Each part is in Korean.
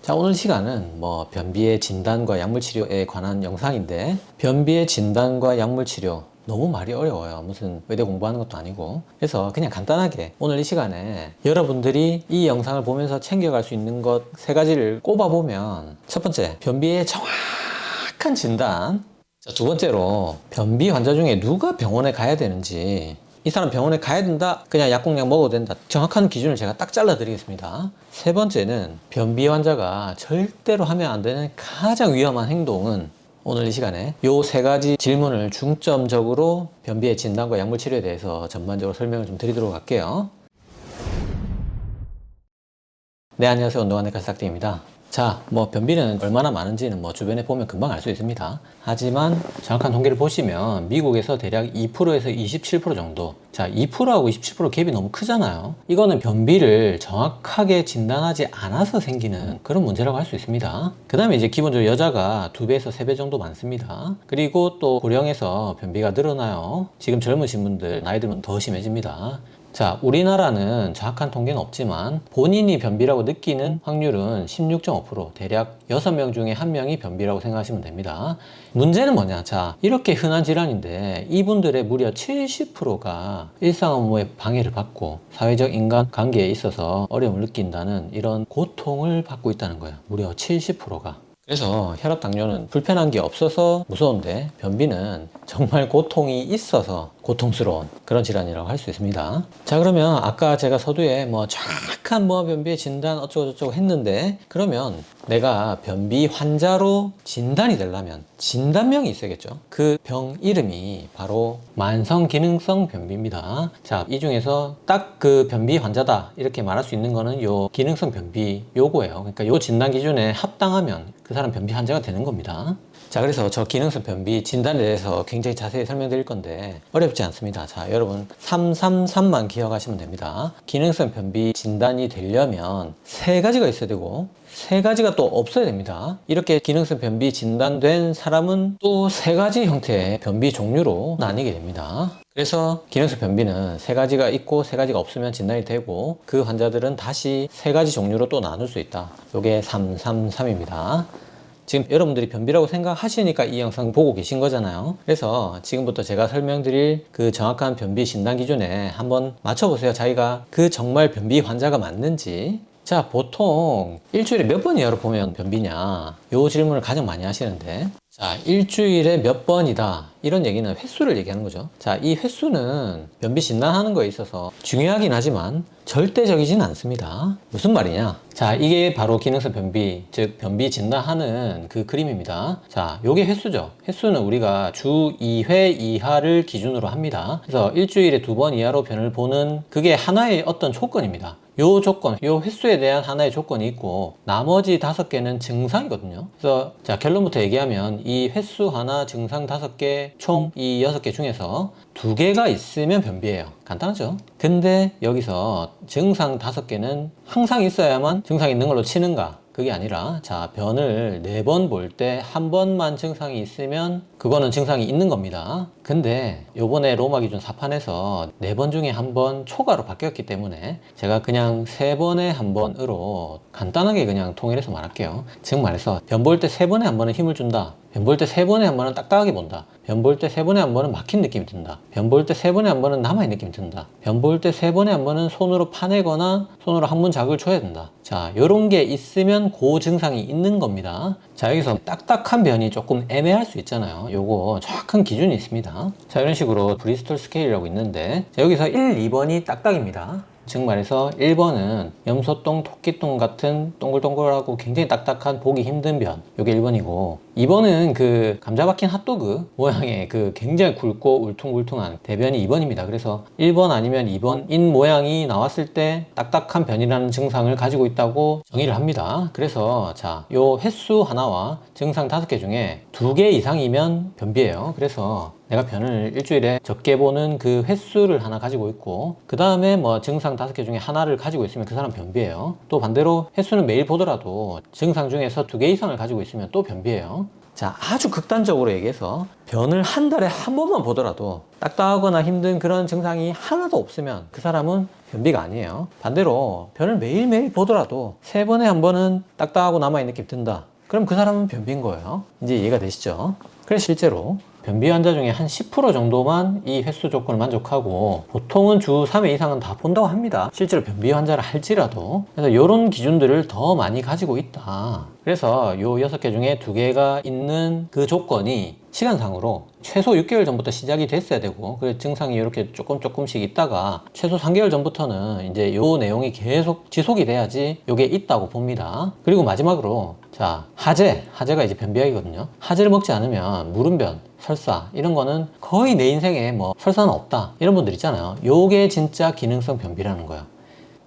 자, 오늘 시간은 변비의 진단과 약물 치료에 관한 영상인데, 변비의 진단과 약물 치료 너무 말이 어려워요. 무슨 의대 공부하는 것도 아니고. 그래서 그냥 간단하게 오늘 이 시간에 여러분들이 이 영상을 보면서 챙겨갈 수 있는 것 세 가지를 꼽아보면, 첫 번째, 변비의 정확한 진단. 자, 두 번째로 변비 환자 중에 누가 병원에 가야 되는지, 이 사람 병원에 가야 된다, 그냥 약국약 먹어도 된다, 정확한 기준을 제가 딱 잘라 드리겠습니다. 세 번째는 변비 환자가 절대로 하면 안 되는 가장 위험한 행동은, 오늘 이 시간에 요 세 가지 질문을 중점적으로 변비의 진단과 약물 치료에 대해서 전반적으로 설명을 좀 드리도록 할게요. 네, 안녕하세요. 운동안내과 싹딩입니다. 자, 변비는 얼마나 많은지는 주변에 보면 금방 알 수 있습니다. 하지만 정확한 통계를 보시면 미국에서 대략 2%에서 27% 정도. 자, 2%하고 27% 갭이 너무 크잖아요. 이거는 변비를 정확하게 진단하지 않아서 생기는 그런 문제라고 할 수 있습니다. 그 다음에 이제 기본적으로 여자가 2배에서 3배 정도 많습니다. 그리고 또 고령에서 변비가 늘어나요. 지금 젊으신 분들 나이 들면 더 심해집니다. 자, 우리나라는 정확한 통계는 없지만 본인이 변비라고 느끼는 확률은 16.5%, 대략 6명 중에 1명이 변비라고 생각하시면 됩니다. 문제는 뭐냐? 자, 이렇게 흔한 질환인데 이분들의 무려 70%가 일상 업무에 방해를 받고 사회적 인간관계에 있어서 어려움을 느낀다는 이런 고통을 받고 있다는 거예요. 무려 70%가. 그래서 혈압, 당뇨는 불편한 게 없어서 무서운데, 변비는 정말 고통이 있어서 고통스러운 그런 질환이라고 할 수 있습니다. 자, 그러면 아까 제가 서두에 정확한 변비의 진단 어쩌고저쩌고 했는데, 그러면 내가 변비 환자로 진단이 되려면 진단명이 있어야겠죠. 그 병 이름이 바로 만성기능성 변비입니다. 자, 이 중에서 딱 그 변비 환자다 이렇게 말할 수 있는 거는 요 기능성 변비 요거예요. 그러니까 요 진단 기준에 합당하면 그 사람 변비 환자가 되는 겁니다. 자, 그래서 저 기능성 변비 진단에 대해서 굉장히 자세히 설명드릴 건데 어렵지 않습니다. 자, 여러분 333만 기억하시면 됩니다. 기능성 변비 진단이 되려면 세 가지가 있어야 되고 세 가지가 또 없어야 됩니다. 이렇게 기능성 변비 진단된 사람은 또 세 가지 형태의 변비 종류로 나뉘게 됩니다. 그래서 기능성 변비는 세 가지가 있고 세 가지가 없으면 진단이 되고, 그 환자들은 다시 세 가지 종류로 또 나눌 수 있다. 요게 333입니다. 지금 여러분들이 변비라고 생각하시니까 이 영상 보고 계신 거잖아요. 그래서 지금부터 제가 설명드릴 그 정확한 변비 진단 기준에 한번 맞춰보세요. 자기가 그 정말 변비 환자가 맞는지. 자, 보통 일주일에 몇 번이야로 보면 변비냐, 요 질문을 가장 많이 하시는데, 자, 일주일에 몇 번이다, 이런 얘기는 횟수를 얘기하는 거죠. 자, 이 횟수는 변비 진단하는 거에 있어서 중요하긴 하지만 절대적이진 않습니다. 무슨 말이냐? 자, 이게 바로 기능성 변비, 즉 변비 진단하는 그 그림입니다. 자, 요게 횟수죠. 횟수는 우리가 주 2회 이하를 기준으로 합니다. 그래서 일주일에 2번 이하로 변을 보는 그게 하나의 어떤 조건입니다. 요 조건, 요 횟수에 대한 하나의 조건이 있고 나머지 5개는 증상이거든요. 그래서 자, 결론부터 얘기하면 이 횟수 하나, 증상 5개, 총 이 6개 중에서 2개가 있으면 변비예요. 간단하죠? 근데 여기서 증상 5개는 항상 있어야만 증상이 있는 걸로 치는가? 그게 아니라, 자, 변을 4번 볼 때 한 번만 증상이 있으면 그거는 증상이 있는 겁니다. 근데 요번에 로마 기준 4판에서 4번 중에 한 번 초과로 바뀌었기 때문에 제가 그냥 3번에 한 번으로 간단하게 그냥 통일해서 말할게요. 즉 말해서 변 볼 때 3번에 한 번은 힘을 준다, 변 볼 때 3번에 한 번은 딱딱하게 본다, 변 볼 때 3번에 한 번은 막힌 느낌이 든다, 변 볼 때 3번에 한 번은 남아있는 느낌이 든다, 변 볼 때 3번에 한 번은 손으로 파내거나 손으로 항문 자극을 줘야 된다. 자, 요런 게 있으면 그 증상이 있는 겁니다. 자, 여기서 딱딱한 변이 조금 애매할 수 있잖아요. 요거 정확한 기준이 있습니다. 자, 이런 식으로 브리스톨 스케일이라고 있는데, 자, 여기서 1, 2번이 딱딱입니다. 즉 말해서 1번은 염소똥, 토끼똥 같은 동글동글하고 굉장히 딱딱한 보기 힘든 변, 요게 1번이고, 2번은 그 감자 박힌 핫도그 모양의 그 굉장히 굵고 울퉁불퉁한 대변이 2번입니다. 그래서 1번 아니면 2번인 모양이 나왔을 때 딱딱한 변이라는 증상을 가지고 있다고 정의를 합니다. 그래서 자, 요 횟수 하나와 증상 5개 중에 2개 이상이면 변비예요. 그래서 내가 변을 일주일에 적게 보는 그 횟수를 하나 가지고 있고, 그 다음에 증상 5개 중에 하나를 가지고 있으면 그 사람 변비예요. 또 반대로 횟수는 매일 보더라도 증상 중에서 2개 이상을 가지고 있으면 또 변비예요. 자, 아주 극단적으로 얘기해서 변을 한 달에 한 번만 보더라도 딱딱하거나 힘든 그런 증상이 하나도 없으면 그 사람은 변비가 아니에요. 반대로 변을 매일매일 보더라도 3번에 한 번은 딱딱하고 남아있는 느낌이 든다. 그럼 그 사람은 변비인 거예요. 이제 이해가 되시죠? 그래서 실제로 변비 환자 중에 한 10% 정도만 이 횟수 조건을 만족하고 보통은 주 3회 이상은 다 본다고 합니다. 실제로 변비 환자를 할지라도. 그래서 이런 기준들을 더 많이 가지고 있다. 그래서 요 6개 중에 2개가 있는 그 조건이 시간상으로 최소 6개월 전부터 시작이 됐어야 되고, 그 증상이 이렇게 조금씩 있다가 최소 3개월 전부터는 이제 요 내용이 계속 지속이 돼야지 요게 있다고 봅니다. 그리고 마지막으로 자, 하재가 이제 변비약이거든요. 하재를 먹지 않으면 무름변, 설사 이런 거는 거의 내 인생에 뭐 설사는 없다 이런 분들 있잖아요. 요게 진짜 기능성 변비라는 거예요.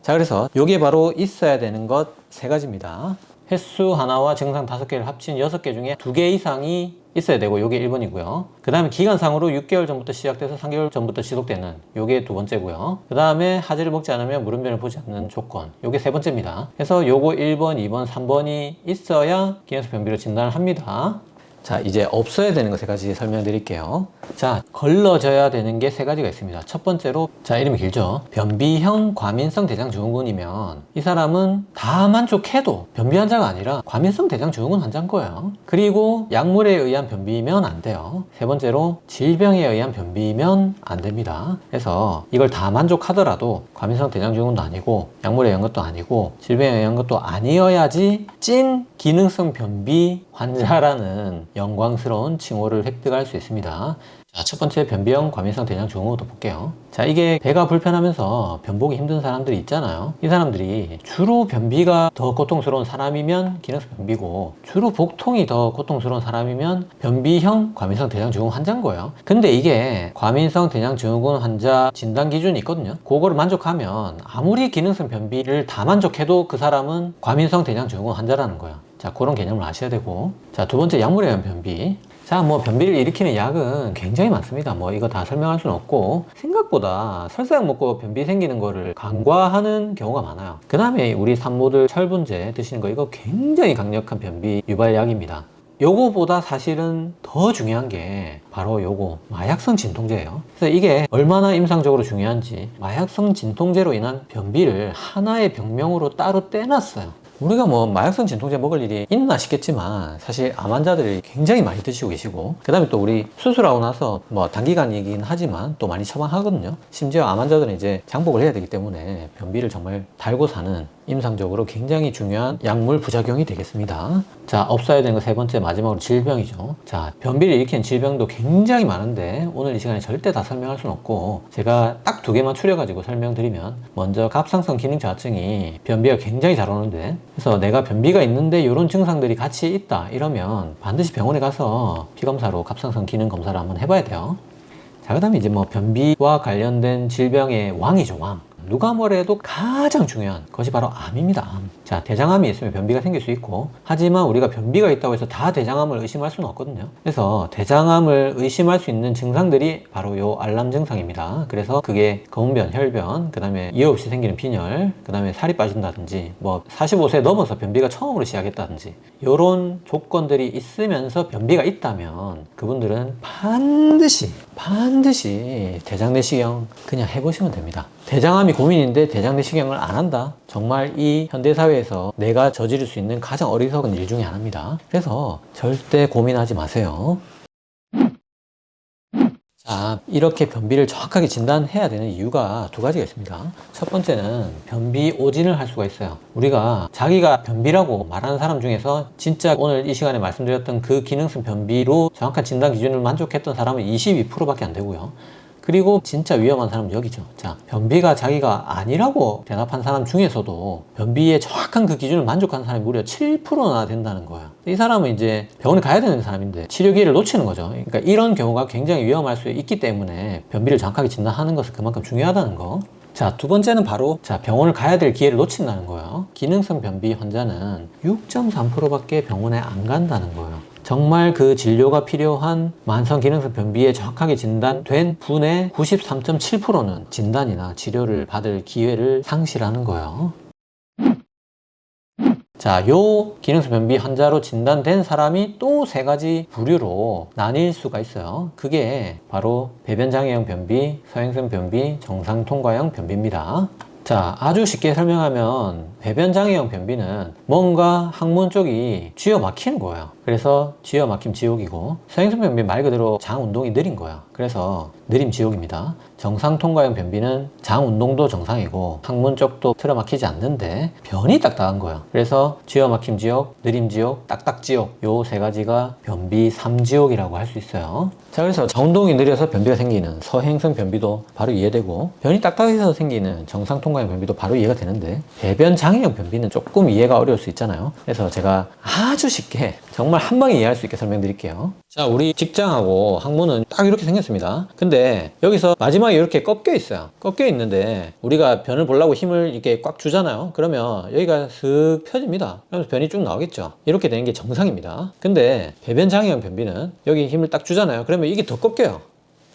자, 그래서 요게 바로 있어야 되는 것 3가지입니다. 횟수 하나와 증상 5개를 합친 6개 중에 2개 이상이 있어야 되고 요게 1번이고요. 그 다음에 기간상으로 6개월 전부터 시작돼서 3개월 전부터 지속되는 요게 2번째고요. 그 다음에 하재를 먹지 않으면 무름변을 보지 않는 조건, 요게 3번째입니다. 그래서 요거 1번, 2번, 3번이 있어야 기능성 변비로 진단을 합니다. 자, 이제 없어야 되는 거 3가지 설명드릴게요. 자, 걸러져야 되는 게 3가지가 있습니다. 첫 번째로, 자, 이름이 길죠. 변비형 과민성 대장증후군이면 이 사람은 다 만족해도 변비 환자가 아니라 과민성 대장증후군 환자인 거예요. 그리고 약물에 의한 변비면 안 돼요. 3번째로, 질병에 의한 변비면 안 됩니다. 그래서 이걸 다 만족하더라도 과민성 대장증후군도 아니고 약물에 의한 것도 아니고 질병에 의한 것도 아니어야지 찐 기능성 변비 환자라는 영광스러운 칭호를 획득할 수 있습니다. 자, 첫 번째 변비형 과민성 대장증후군부터 볼게요. 자, 이게 배가 불편하면서 변복이 힘든 사람들이 있잖아요. 이 사람들이 주로 변비가 더 고통스러운 사람이면 기능성 변비고, 주로 복통이 더 고통스러운 사람이면 변비형 과민성 대장증후군 환자인 거예요. 근데 이게 과민성 대장증후군 환자 진단 기준이 있거든요. 그거를 만족하면 아무리 기능성 변비를 다 만족해도 그 사람은 과민성 대장증후군 환자라는 거예요. 자, 그런 개념을 아셔야 되고, 자, 2번째 약물에 의한 변비. 자, 뭐 변비를 일으키는 약은 굉장히 많습니다. 뭐 이거 다 설명할 수는 없고, 생각보다 설사약 먹고 변비 생기는 거를 간과하는 경우가 많아요. 그 다음에 우리 산모들 철분제 드시는 거, 이거 굉장히 강력한 변비 유발약입니다. 요거보다 사실은 더 중요한 게 바로 요거 마약성 진통제예요. 그래서 이게 얼마나 임상적으로 중요한지, 마약성 진통제로 인한 변비를 하나의 병명으로 따로 떼놨어요. 우리가 뭐 마약성 진통제 먹을 일이 있나 싶겠지만 사실 암 환자들이 굉장히 많이 드시고 계시고, 그 다음에 또 우리 수술하고 나서 뭐 단기간이긴 하지만 또 많이 처방하거든요. 심지어 암 환자들은 이제 장복을 해야 되기 때문에 변비를 정말 달고 사는 임상적으로 굉장히 중요한 약물 부작용이 되겠습니다. 자, 없어야 되는 거 3번째, 마지막으로 질병이죠. 자, 변비를 일으키는 질병도 굉장히 많은데 오늘 이 시간에 절대 다 설명할 수는 없고, 제가 딱 2개만 추려가지고 설명드리면, 먼저 갑상선 기능 저하증이 변비가 굉장히 잘 오는데, 그래서 내가 변비가 있는데 이런 증상들이 같이 있다 이러면 반드시 병원에 가서 피검사로 갑상선 기능 검사를 한번 해봐야 돼요. 자, 그 다음에 이제 뭐 변비와 관련된 질병의 왕이죠, 왕. 누가 뭐래도 가장 중요한 것이 바로 암입니다. 암. 자, 대장암이 있으면 변비가 생길 수 있고, 하지만 우리가 변비가 있다고 해서 다 대장암을 의심할 수는 없거든요. 그래서 대장암을 의심할 수 있는 증상들이 바로 요 알람 증상입니다. 그래서 그게 검은변, 혈변, 그 다음에 이유 없이 생기는 빈혈, 그 다음에 살이 빠진다든지, 뭐 45세 넘어서 변비가 처음으로 시작했다든지, 요런 조건들이 있으면서 변비가 있다면 그분들은 반드시 대장내시경 그냥 해보시면 됩니다. 대장암이 고민인데 대장내시경을 안 한다? 정말 이 현대사회에서 내가 저지를 수 있는 가장 어리석은 일 중에 하나입니다. 그래서 절대 고민하지 마세요. 자, 이렇게 변비를 정확하게 진단해야 되는 이유가 2가지가 있습니다. 첫 번째는 변비 오진을 할 수가 있어요. 우리가 자기가 변비라고 말하는 사람 중에서 진짜 오늘 이 시간에 말씀드렸던 그 기능성 변비로 정확한 진단 기준을 만족했던 사람은 22%밖에 안 되고요. 그리고 진짜 위험한 사람은 여기죠. 자, 변비가 자기가 아니라고 대답한 사람 중에서도 변비의 정확한 그 기준을 만족하는 사람이 무려 7%나 된다는 거예요. 이 사람은 이제 병원에 가야 되는 사람인데 치료 기회를 놓치는 거죠. 그러니까 이런 경우가 굉장히 위험할 수 있기 때문에 변비를 정확하게 진단하는 것은 그만큼 중요하다는 거. 자, 2번째는 바로 병원을 가야 될 기회를 놓친다는 거예요. 기능성 변비 환자는 6.3%밖에 병원에 안 간다는 거예요. 정말 그 진료가 필요한 만성 기능성 변비에 정확하게 진단된 분의 93.7%는 진단이나 치료를 받을 기회를 상실하는 거예요. 자, 요 기능성 변비 환자로 진단된 사람이 또 세 가지 부류로 나뉠 수가 있어요. 그게 바로 배변장애형 변비, 서행성 변비, 정상통과형 변비입니다. 자, 아주 쉽게 설명하면 배변장애형 변비는 뭔가 항문 쪽이 쥐어 막히는 거예요. 그래서 쥐어 막힘 지옥이고, 서행성 변비 말 그대로 장 운동이 느린 거예요. 그래서 느림 지옥입니다. 정상통과형 변비는 장 운동도 정상이고 항문 쪽도 틀어 막히지 않는데 변이 딱딱한 거예요. 그래서 쥐어 막힘 지옥, 느림 지옥, 딱딱 지옥, 요 세 가지가 변비 3지옥이라고 할 수 있어요. 자, 그래서 장 운동이 느려서 변비가 생기는 서행성 변비도 바로 이해되고, 변이 딱딱해서 생기는 정상통과형 변비도 바로 이해가 되는데, 배변장애형 변비는 조금 이해가 어려울 수 있잖아요. 그래서 제가 아주 쉽게 정말 한 방에 이해할 수 있게 설명드릴게요. 자, 우리 직장하고 항문은 딱 이렇게 생겼습니다. 근데 여기서 마지막에 이렇게 꺾여 있어요. 꺾여 있는데 우리가 변을 보려고 힘을 이렇게 꽉 주잖아요. 그러면 여기가 슥 펴집니다. 그러면서 변이 쭉 나오겠죠. 이렇게 되는 게 정상입니다. 근데 배변장애형 변비는 여기 힘을 딱 주잖아요. 그러면 이게 더 꺾여요.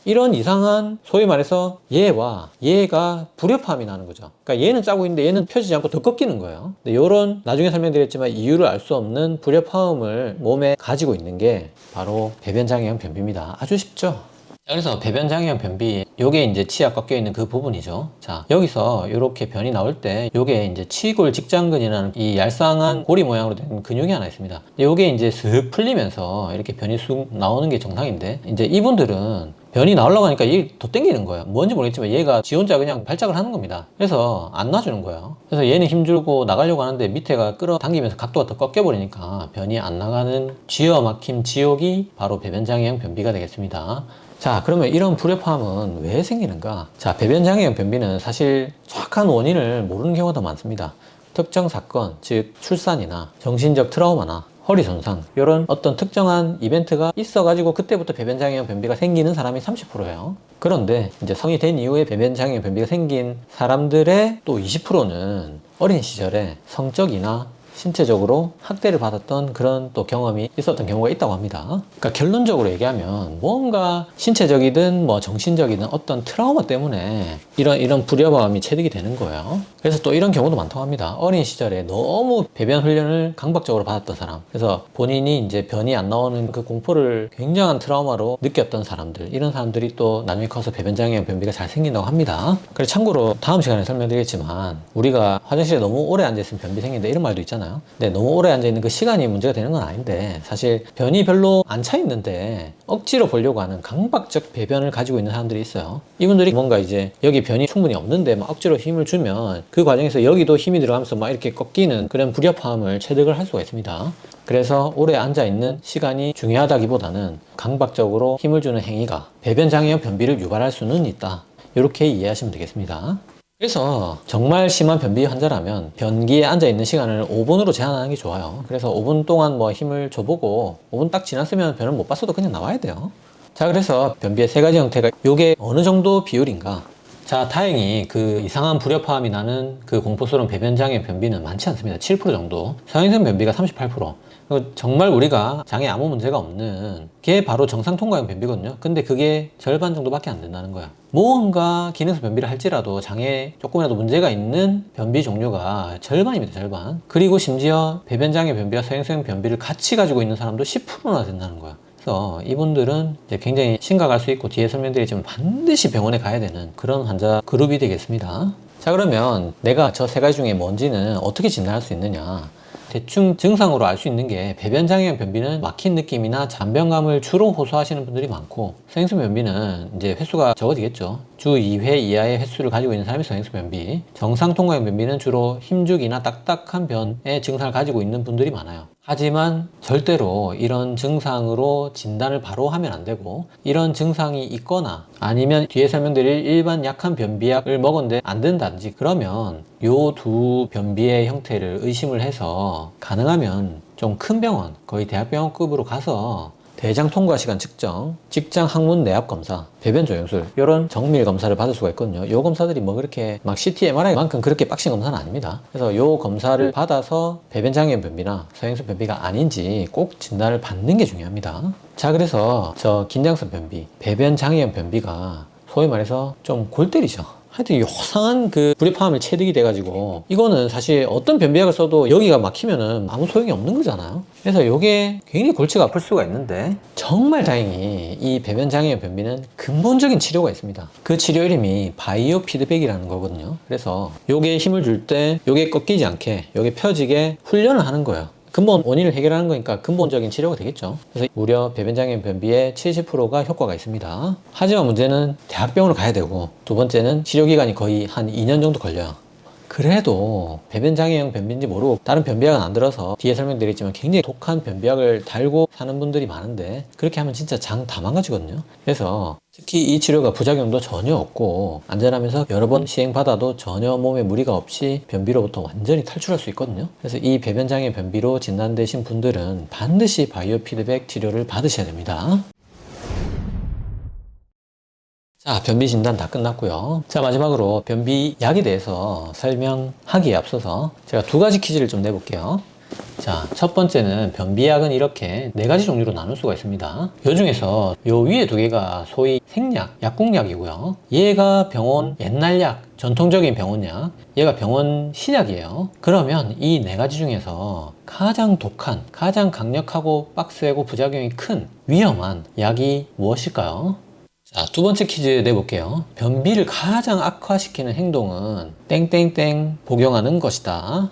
이런 이상한, 소위 말해서 얘와 얘가 불협화음이 나는 거죠. 그러니까 얘는 짜고 있는데 얘는 펴지지 않고 더 꺾이는 거예요. 근데 이런, 나중에 설명드렸지만 이유를 알 수 없는 불협화음을 몸에 가지고 있는 게 바로 배변장애형 변비입니다. 아주 쉽죠? 그래서 배변장애형 변비, 요게 이제 치아 꺾여 있는 그 부분이죠. 자, 여기서 이렇게 변이 나올 때 요게 이제 치골 직장근이라는 이 얄쌍한 고리 모양으로 된 근육이 하나 있습니다. 요게 이제 슥 풀리면서 이렇게 변이 쑥 나오는 게 정상인데, 이제 이분들은 변이 나오려고 하니까 이게 더 땡기는 거예요. 뭔지 모르겠지만 얘가 지 혼자 그냥 발작을 하는 겁니다. 그래서 안 놔주는 거예요. 그래서 얘는 힘주고 나가려고 하는데 밑에가 끌어당기면서 각도가 더 꺾여버리니까 변이 안 나가는 쥐어 막힘 지옥이 바로 배변장애형 변비가 되겠습니다. 자, 그러면 이런 불협화음은 왜 생기는가? 자, 배변장애형 변비는 사실 정확한 원인을 모르는 경우가 더 많습니다. 특정 사건, 즉 출산이나 정신적 트라우마나 허리 손상, 이런 어떤 특정한 이벤트가 있어가지고 그때부터 배변장애형 변비가 생기는 사람이 30%예요. 그런데 이제 성이 된 이후에 배변장애형 변비가 생긴 사람들의 또 20%는 어린 시절에 성적이나 신체적으로 학대를 받았던 그런 또 경험이 있었던 경우가 있다고 합니다. 그러니까 결론적으로 얘기하면 뭔가 신체적이든 뭐 정신적이든 어떤 트라우마 때문에 이런 불협화음이 체득이 되는 거예요. 그래서 또 이런 경우도 많다고 합니다. 어린 시절에 너무 배변 훈련을 강박적으로 받았던 사람, 그래서 본인이 이제 변이 안 나오는 그 공포를 굉장한 트라우마로 느꼈던 사람들, 이런 사람들이 또 나중에 커서 배변장애형 변비가 잘 생긴다고 합니다. 그래서 참고로 다음 시간에 설명드리겠지만, 우리가 화장실에 너무 오래 앉아있으면 변비 생긴다 이런 말도 있잖아요. 근데 너무 오래 앉아있는 그 시간이 문제가 되는 건 아닌데, 사실 변이 별로 안 차 있는데 억지로 보려고 하는 강박적 배변을 가지고 있는 사람들이 있어요. 이분들이 뭔가 이제 여기 변이 충분히 없는데 막 억지로 힘을 주면 그 과정에서 여기도 힘이 들어가면서 막 이렇게 꺾이는 그런 불협화음을 체득을 할 수가 있습니다. 그래서 오래 앉아있는 시간이 중요하다기보다는 강박적으로 힘을 주는 행위가 배변장애형 변비를 유발할 수는 있다, 이렇게 이해하시면 되겠습니다. 그래서 정말 심한 변비 환자라면 변기에 앉아있는 시간을 5분으로 제한하는 게 좋아요. 그래서 5분 동안 뭐 힘을 줘보고 5분 딱 지났으면 변을 못 봤어도 그냥 나와야 돼요. 자, 그래서 변비의 세 가지 형태가 요게 어느 정도 비율인가? 자, 다행히 그 이상한 불협화음이 나는 그 공포스러운 배변장애 변비는 많지 않습니다. 7% 정도. 서행성 변비가 38%. 정말 우리가 장에 아무 문제가 없는 게 바로 정상통과형 변비거든요. 근데 그게 절반 정도밖에 안 된다는 거야. 무언가 기능성 변비를 할지라도 장에 조금이라도 문제가 있는 변비 종류가 절반입니다. 절반. 그리고 심지어 배변장애 변비와 서행성 변비를 같이 가지고 있는 사람도 10%나 된다는 거야. 그래서 이분들은 이제 굉장히 심각할 수 있고, 뒤에 설명드리지만 반드시 병원에 가야 되는 그런 환자 그룹이 되겠습니다. 자, 그러면 내가 저 세 가지 중에 뭔지는 어떻게 진단할 수 있느냐? 대충 증상으로 알 수 있는 게, 배변장애형 변비는 막힌 느낌이나 잔변감을 주로 호소하시는 분들이 많고, 서행성 변비는 이제 횟수가 적어지겠죠. 주 2회 이하의 횟수를 가지고 있는 사람이 서행성 변비. 정상통과형 변비는 주로 힘주기나 딱딱한 변의 증상을 가지고 있는 분들이 많아요. 하지만 절대로 이런 증상으로 진단을 바로 하면 안 되고, 이런 증상이 있거나 아니면 뒤에 설명드릴 일반 약한 변비약을 먹었는데 안 된다든지, 그러면 요 두 변비의 형태를 의심을 해서 가능하면 좀 큰 병원, 거의 대학병원급으로 가서 대장 통과 시간 측정, 직장 항문 내압 검사, 배변 조영술, 이런 정밀 검사를 받을 수가 있거든요. 요 검사들이 뭐 그렇게 막 CT, MRI만큼 그렇게 빡신 검사는 아닙니다. 그래서 요 검사를 받아서 배변장애 변비나 서행성 변비가 아닌지 꼭 진단을 받는 게 중요합니다. 자, 그래서 저 긴장성 변비, 배변장애형 변비가 소위 말해서 좀 골 때리죠. 하여튼 요상한 그 불협화음을 체득이 돼가지고 이거는 사실 어떤 변비약을 써도 여기가 막히면은 아무 소용이 없는 거잖아요. 그래서 요게 굉장히 골치가 아플 수가 있는데 정말 다행히 이 배변장애형 변비는 근본적인 치료가 있습니다. 그 치료 이름이 바이오 피드백이라는 거거든요. 그래서 요게 힘을 줄 때 요게 꺾이지 않게 요게 펴지게 훈련을 하는 거예요. 근본 원인을 해결하는 거니까 근본적인 치료가 되겠죠. 그래서 무려 배변장애형 변비의 70%가 효과가 있습니다. 하지만 문제는 대학병원을 가야 되고, 두 번째는 치료기간이 거의 한 2년 정도 걸려요. 그래도 배변장애형 변비인지 모르고 다른 변비약은 안 들어서 뒤에 설명드리겠지만 굉장히 독한 변비약을 달고 사는 분들이 많은데, 그렇게 하면 진짜 장 다 망가지거든요. 그래서 특히 이 치료가 부작용도 전혀 없고 안전하면서 여러 번 시행받아도 전혀 몸에 무리가 없이 변비로부터 완전히 탈출할 수 있거든요. 그래서 이 배변장애 변비로 진단되신 분들은 반드시 바이오 피드백 치료를 받으셔야 됩니다. 자, 변비 진단 다 끝났고요. 자, 마지막으로 변비 약에 대해서 설명하기에 앞서서 제가 두 가지 퀴즈를 좀 내볼게요. 자, 첫 번째는 변비약은 이렇게 네 가지 종류로 나눌 수가 있습니다. 요 중에서 요 위에 두 개가 소위 생약, 약국약이고요. 얘가 병원 옛날 약, 전통적인 병원약, 얘가 병원 신약이에요. 그러면 이 네 가지 중에서 가장 독한, 가장 강력하고 빡세고 부작용이 큰 위험한 약이 무엇일까요? 자, 두 번째 퀴즈 내볼게요. 변비를 가장 악화시키는 행동은 땡땡땡 복용하는 것이다.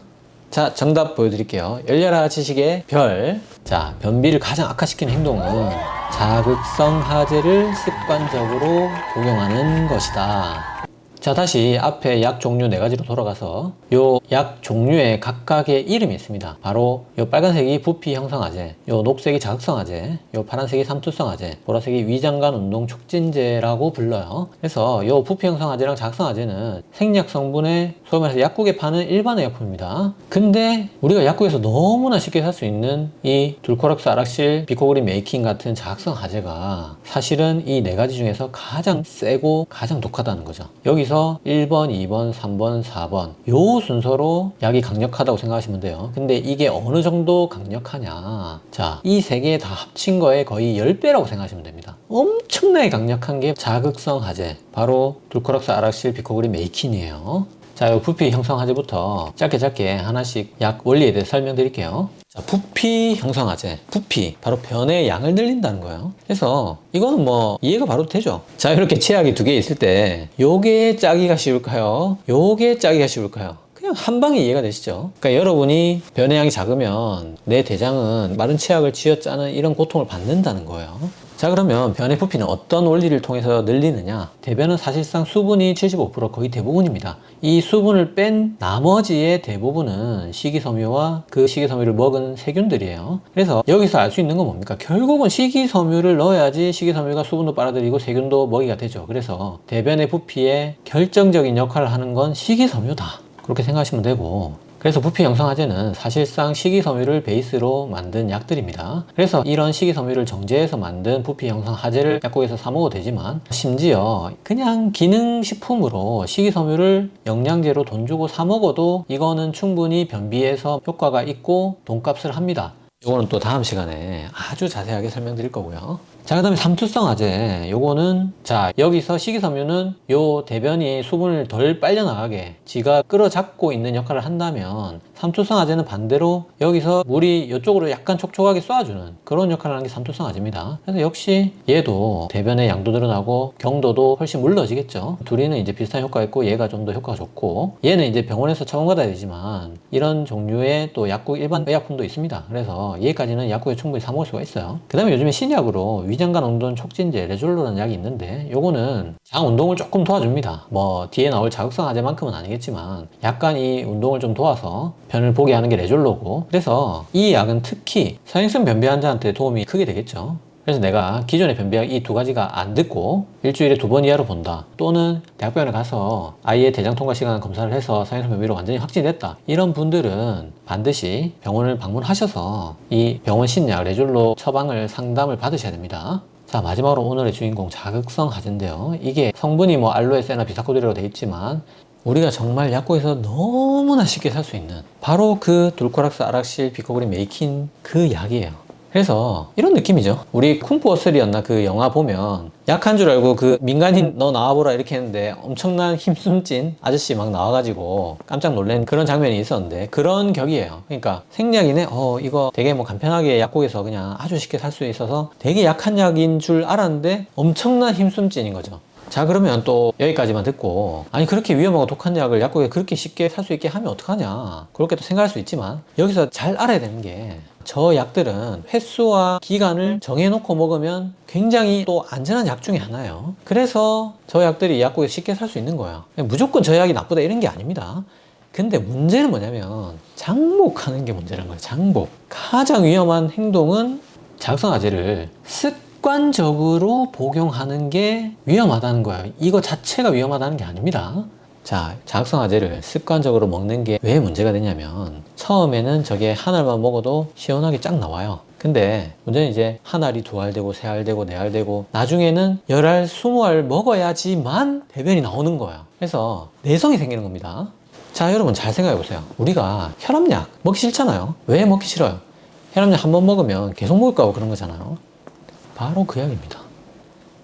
자, 정답 보여드릴게요. 열려라 지식의 별. 자, 변비를 가장 악화시키는 행동은 자극성 하제를 습관적으로 복용하는 것이다. 자, 다시 앞에 약 종류 네 가지로 돌아가서 요 약 종류에 각각의 이름이 있습니다. 바로 요 빨간색이 부피 형성하제, 요 녹색이 자극성하제, 요 파란색이 삼투성하제, 보라색이 위장관 운동 촉진제라고 불러요. 그래서 요 부피 형성하제랑 자극성하제는 생약 성분의 소위 말해서 약국에 파는 일반 의약품입니다. 근데 우리가 약국에서 너무나 쉽게 살 수 있는 이 둘코락스 아락실 비코그린 메이킨 같은 자극성하제가 사실은 이 네 가지 중에서 가장 세고 가장 독하다는 거죠. 여기서 1번, 2번, 3번, 4번 요 순서로 약이 강력하다고 생각하시면 돼요. 근데 이게 어느 정도 강력하냐, 자, 이 세 개 다 합친 거에 거의 10배라고 생각하시면 됩니다. 엄청나게 강력한 게 자극성 하제, 바로 둘코락스 아락실 비코그린 메이킨이에요. 자, 요 부피 형성 하제부터 짧게 하나씩 약 원리에 대해 설명드릴게요. 자, 부피 형성하제. 부피, 바로 변의 양을 늘린다는 거예요. 그래서 이거는 뭐 이해가 바로 되죠. 자, 이렇게 치약이 두 개 있을 때 요게 짜기가 쉬울까요? 요게 짜기가 쉬울까요? 그냥 한 방에 이해가 되시죠? 그러니까 여러분이 변의 양이 작으면 내 대장은 마른 치약을 쥐어짜는 이런 고통을 받는다는 거예요. 자, 그러면 변의 부피는 어떤 원리를 통해서 늘리느냐? 대변은 사실상 수분이 75% 거의 대부분입니다. 이 수분을 뺀 나머지의 대부분은 식이섬유와 그 식이섬유를 먹은 세균들이에요. 그래서 여기서 알 수 있는 건 뭡니까? 결국은 식이섬유를 넣어야지 식이섬유가 수분도 빨아들이고 세균도 먹이가 되죠. 그래서 대변의 부피에 결정적인 역할을 하는 건 식이섬유다, 그렇게 생각하시면 되고, 그래서 부피 형성하제는 사실상 식이섬유를 베이스로 만든 약들입니다. 그래서 이런 식이섬유를 정제해서 만든 부피 형성하제를 약국에서 사 먹어도 되지만, 심지어 그냥 기능식품으로 식이섬유를 영양제로 돈 주고 사 먹어도 이거는 충분히 변비에서 효과가 있고 돈값을 합니다. 이거는 또 다음 시간에 아주 자세하게 설명드릴 거고요. 자, 그 다음에 삼투성하제. 요거는, 자, 여기서 식이섬유는 요 대변이 수분을 덜 빨려나가게 지가 끌어잡고 있는 역할을 한다면, 삼투성하제는 반대로 여기서 물이 이쪽으로 약간 촉촉하게 쏴주는 그런 역할을 하는 게 삼투성하제입니다. 그래서 역시 얘도 대변의 양도 늘어나고 경도도 훨씬 물러지겠죠. 둘이는 이제 비슷한 효과가 있고 얘가 좀 더 효과가 좋고, 얘는 이제 병원에서 처방받아야 되지만 이런 종류의 또 약국 일반 의약품도 있습니다. 그래서 얘까지는 약국에 충분히 사 먹을 수가 있어요. 그 다음에 요즘에 신약으로 위장관 운동 촉진제 레졸로라는 약이 있는데, 요거는 장 운동을 조금 도와줍니다. 뭐 뒤에 나올 자극성하제만큼은 아니겠지만 약간 이 운동을 좀 도와서 변을 보게 하는 게 레졸로고, 그래서 이 약은 특히 서행성 변비 환자한테 도움이 크게 되겠죠. 그래서 내가 기존의 변비약 이 두 가지가 안 듣고 일주일에 2번 이하로 본다, 또는 대학병원에 가서 아이의 대장 통과 시간 검사를 해서 서행성 변비로 완전히 확진됐다, 이런 분들은 반드시 병원을 방문하셔서 이 병원 신약 레졸로 처방을 상담을 받으셔야 됩니다. 자, 마지막으로 오늘의 주인공 자극성 하제인데요. 이게 성분이 뭐 알로에세나 비타코딜이라고 되어 있지만 우리가 정말 약국에서 너무나 쉽게 살 수 있는 바로 그 둘코락스 아락실 비코그린 메이킨 그 약이에요. 그래서 이런 느낌이죠. 우리 쿵푸 어슬이었나 그 영화 보면 약한 줄 알고 그 민간인 너 나와보라 이렇게 했는데 엄청난 힘숨찐 아저씨 막 나와가지고 깜짝 놀란 그런 장면이 있었는데 그런 격이에요. 그러니까 생약이네 이거 되게 뭐 간편하게 약국에서 그냥 아주 쉽게 살 수 있어서 되게 약한 약인 줄 알았는데 엄청난 힘숨찐인 거죠. 자, 그러면 또 여기까지만 듣고 아니 그렇게 위험하고 독한 약을 약국에 그렇게 쉽게 살 수 있게 하면 어떡하냐 그렇게 또 생각할 수 있지만 여기서 잘 알아야 되는 게 저 약들은 횟수와 기간을 정해놓고 먹으면 굉장히 또 안전한 약 중에 하나예요. 그래서 저 약들이 약국에 쉽게 살 수 있는 거예요. 무조건 저 약이 나쁘다 이런 게 아닙니다. 근데 문제는 뭐냐면 장복하는 게 문제라는 거예요. 장복. 가장 위험한 행동은 자극성화제를 습관적으로 복용하는 게 위험하다는 거예요. 이거 자체가 위험하다는 게 아닙니다. 자, 자극성화제를 습관적으로 먹는 게 왜 문제가 되냐면 처음에는 저게 한 알만 먹어도 시원하게 쫙 나와요. 근데 문제는 이제 한 알이 두 알 되고 세 알 되고 네 알 되고 나중에는 열 알, 스무 알 먹어야지만 대변이 나오는 거예요. 그래서 내성이 생기는 겁니다. 자, 여러분 잘 생각해 보세요. 우리가 혈압약 먹기 싫잖아요. 왜 먹기 싫어요? 혈압약 한 번 먹으면 계속 먹을까 봐 그런 거잖아요. 바로 그 약입니다.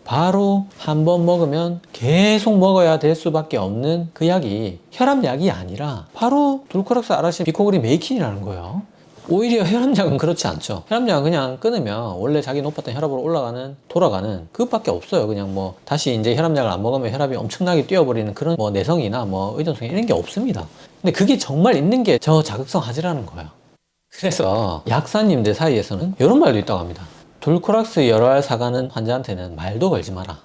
바로 한 번 먹으면 계속 먹어야 될 수밖에 없는 그 약이 혈압약이 아니라 바로 둘코락스 아라시 비코그린 메이킨이라는 거예요. 오히려 혈압약은 그렇지 않죠. 혈압약은 그냥 끊으면 원래 자기 높았던 혈압으로 돌아가는 그것밖에 없어요. 그냥 뭐 다시 이제 혈압약을 안 먹으면 혈압이 엄청나게 뛰어버리는 그런 뭐 내성이나 뭐 의존성 이런 게 없습니다. 근데 그게 정말 있는 게 저 자극성 하지라는 거예요. 그래서 약사님들 사이에서는 이런 말도 있다고 합니다. 돌코락스 여러 알 사가는 환자한테는 말도 걸지 마라.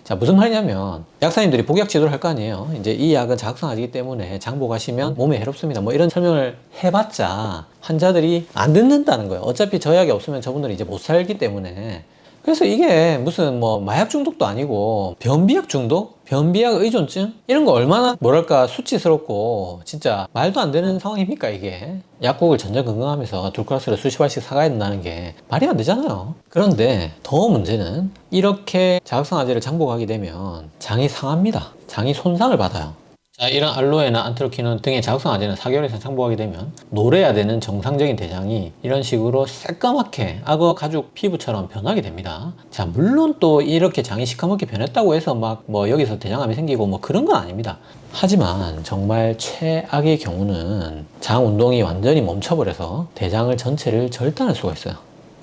자, 무슨 말이냐면 약사님들이 복약 지도를 할 거 아니에요. 이제 이 약은 자극성하기 때문에 장복하시면 몸에 해롭습니다. 뭐 이런 설명을 해봤자 환자들이 안 듣는다는 거예요. 어차피 저 약이 없으면 저분들이 이제 못 살기 때문에. 그래서 이게 무슨 뭐 마약 중독도 아니고 변비약 중독? 변비약 의존증? 이런 거 얼마나 뭐랄까 수치스럽고 진짜 말도 안 되는 상황입니까 이게. 약국을 전전긍긍하면서 돌코락스를 수십 알씩 사가야 된다는 게 말이 안 되잖아요. 그런데 더 문제는 이렇게 자극성화제를 장복하게 되면 장이 상합니다. 장이 손상을 받아요. 자, 이런 알로에나 안트로키논 등의 자극성화제는 4개월 이상 장복하게 되면 노래야 되는 정상적인 대장이 이런 식으로 새까맣게 악어 가죽 피부처럼 변하게 됩니다. 자, 물론 또 이렇게 장이 시커멓게 변했다고 해서 막 뭐 여기서 대장암이 생기고 뭐 그런 건 아닙니다. 하지만 정말 최악의 경우는 장 운동이 완전히 멈춰버려서 대장을 전체를 절단할 수가 있어요.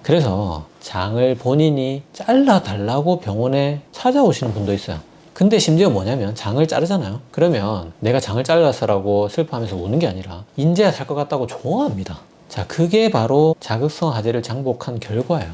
그래서 장을 본인이 잘라달라고 병원에 찾아오시는 분도 있어요. 근데 심지어 뭐냐면 장을 자르잖아요. 그러면 내가 장을 잘랐어라고 슬퍼하면서 우는 게 아니라 인제야 살 것 같다고 좋아합니다. 자, 그게 바로 자극성 하제를 장복한 결과예요.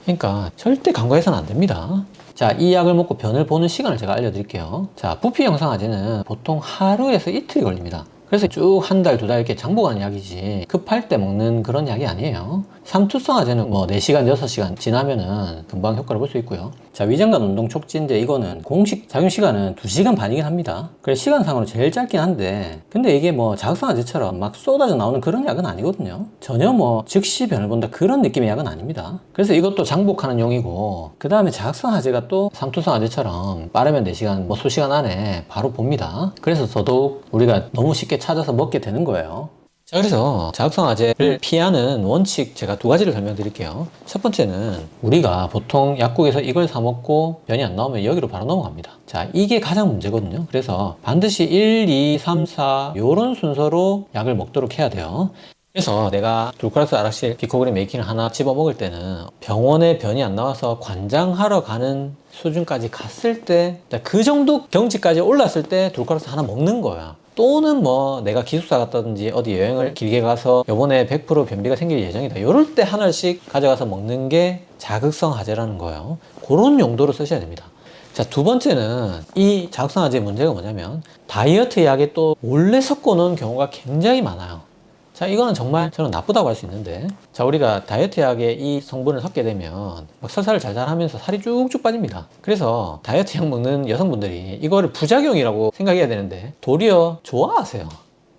그러니까 절대 간과해서는 안 됩니다. 자, 이 약을 먹고 변을 보는 시간을 제가 알려드릴게요. 자, 부피 영상 하제는 보통 하루에서 이틀이 걸립니다. 그래서 쭉 한 달, 두 달 이렇게 장복하는 약이지 급할 때 먹는 그런 약이 아니에요. 삼투성 하제는 뭐 4시간, 6시간 지나면은 금방 효과를 볼 수 있고요. 자, 위장관 운동 촉진제 이거는 공식 작용 시간은 2시간 반이긴 합니다. 그래서 시간상으로 제일 짧긴 한데 근데 이게 뭐 자극성 하제처럼 막 쏟아져 나오는 그런 약은 아니거든요. 전혀 뭐 즉시 변을 본다 그런 느낌의 약은 아닙니다. 그래서 이것도 장복하는 용이고 그 다음에 자극성 하제가 또 삼투성 하제처럼 빠르면 4시간, 뭐 수시간 안에 바로 봅니다. 그래서 더더욱 우리가 너무 쉽게 찾아서 먹게 되는 거예요. 자, 그래서 자극성화제를 피하는 원칙 제가 2가지를 설명드릴게요. 첫 번째는 우리가 보통 약국에서 이걸 사 먹고 변이 안 나오면 여기로 바로 넘어갑니다. 자, 이게 가장 문제거든요. 그래서 반드시 1, 2, 3, 4 요런 순서로 약을 먹도록 해야 돼요. 그래서 내가 돌코락스 아락실 비코그린 메이킨을 하나 집어 먹을 때는 병원에 변이 안 나와서 관장하러 가는 수준까지 갔을 때 그 정도 경지까지 올랐을 때 돌코락스 하나 먹는 거야. 또는 뭐 내가 기숙사 갔다든지 어디 여행을 길게 가서 요번에 100% 변비가 생길 예정이다 이럴 때 하나씩 가져가서 먹는 게 자극성 하제라는 거예요. 그런 용도로 쓰셔야 됩니다. 자, 두 번째는 이 자극성 하제의 문제가 뭐냐면 다이어트 약에 또 몰래 섞어 놓은 경우가 굉장히 많아요. 자, 이거는 정말 저는 나쁘다고 할 수 있는데 자, 우리가 다이어트 약에 이 성분을 섞게 되면 막 설사를 잘잘 하면서 살이 쭉쭉 빠집니다. 그래서 다이어트 약 먹는 여성분들이 이거를 부작용이라고 생각해야 되는데 도리어 좋아하세요.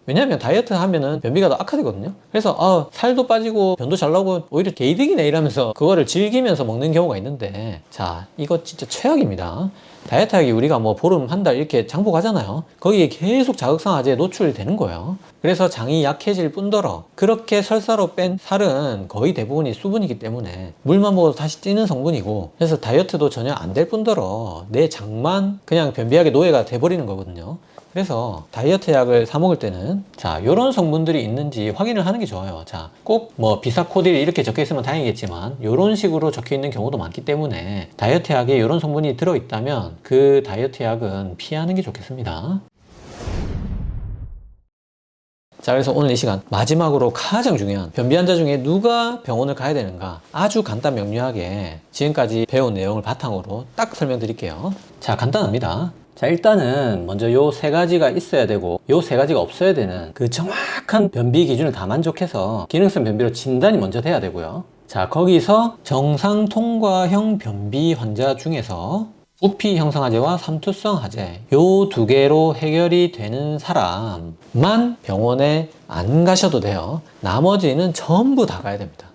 왜냐하면 다이어트 하면은 변비가 더 악화되거든요. 그래서 살도 빠지고 변도 잘 나오고 오히려 개이득이네 이러면서 그거를 즐기면서 먹는 경우가 있는데, 자, 이거 진짜 최악입니다. 다이어트 하기 우리가 뭐 보름, 한 달 이렇게 장복하잖아요. 거기에 계속 자극성화제에 노출이 되는 거예요. 그래서 장이 약해질 뿐더러 그렇게 설사로 뺀 살은 거의 대부분이 수분이기 때문에 물만 먹어도 다시 찌는 성분이고, 그래서 다이어트도 전혀 안 될 뿐더러 내 장만 그냥 변비약의 노예가 돼버리는 거거든요. 그래서 다이어트 약을 사 먹을 때는 자, 이런 성분들이 있는지 확인을 하는 게 좋아요. 자, 꼭 뭐 비사코딜 이렇게 적혀 있으면 다행이겠지만 이런 식으로 적혀 있는 경우도 많기 때문에 다이어트 약에 이런 성분이 들어 있다면 그 다이어트 약은 피하는 게 좋겠습니다. 자, 그래서 오늘 이 시간 마지막으로 가장 중요한 변비 환자 중에 누가 병원을 가야 되는가, 아주 간단 명료하게 지금까지 배운 내용을 바탕으로 딱 설명드릴게요. 자, 간단합니다. 자, 일단은 먼저 요 세 가지가 있어야 되고 요 세 가지가 없어야 되는 그 정확한 변비 기준을 다 만족해서 기능성 변비로 진단이 먼저 돼야 되고요. 자, 거기서 정상 통과형 변비 환자 중에서 부피 형성화제와 삼투성 화제 요 두 개로 해결이 되는 사람만 병원에 안 가셔도 돼요. 나머지는 전부 다 가야 됩니다.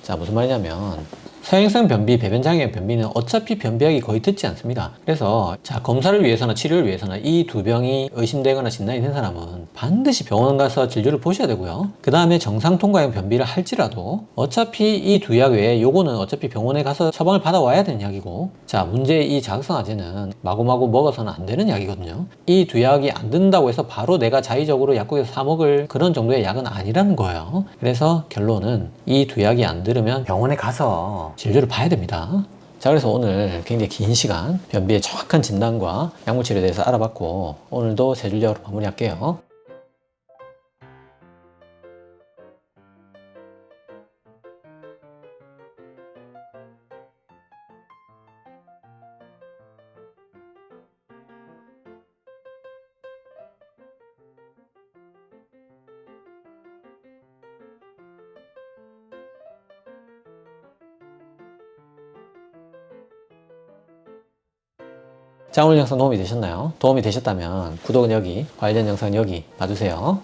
자, 무슨 말이냐면 서행성 변비, 배변장애 변비는 어차피 변비약이 거의 듣지 않습니다. 그래서 자, 검사를 위해서나 치료를 위해서나 이 두 병이 의심되거나 진단이 된 사람은 반드시 병원 가서 진료를 보셔야 되고요. 그 다음에 정상 통과형 변비를 할지라도 어차피 이 두 약 외에 요거는 어차피 병원에 가서 처방을 받아와야 되는 약이고, 자, 문제 이 자극성화제는 마구마구 먹어서는 안 되는 약이거든요. 이 두 약이 안 된다고 해서 바로 내가 자의적으로 약국에서 사 먹을 그런 정도의 약은 아니라는 거예요. 그래서 결론은 이 두 약이 안 들으면 병원에 가서 진료를 봐야 됩니다. 자, 그래서 오늘 굉장히 긴 시간 변비의 정확한 진단과 약물 치료에 대해서 알아봤고, 오늘도 세 줄력으로 마무리할게요. 자, 오늘 영상 도움이 되셨나요? 도움이 되셨다면 구독은 여기, 관련 영상 여기 봐주세요.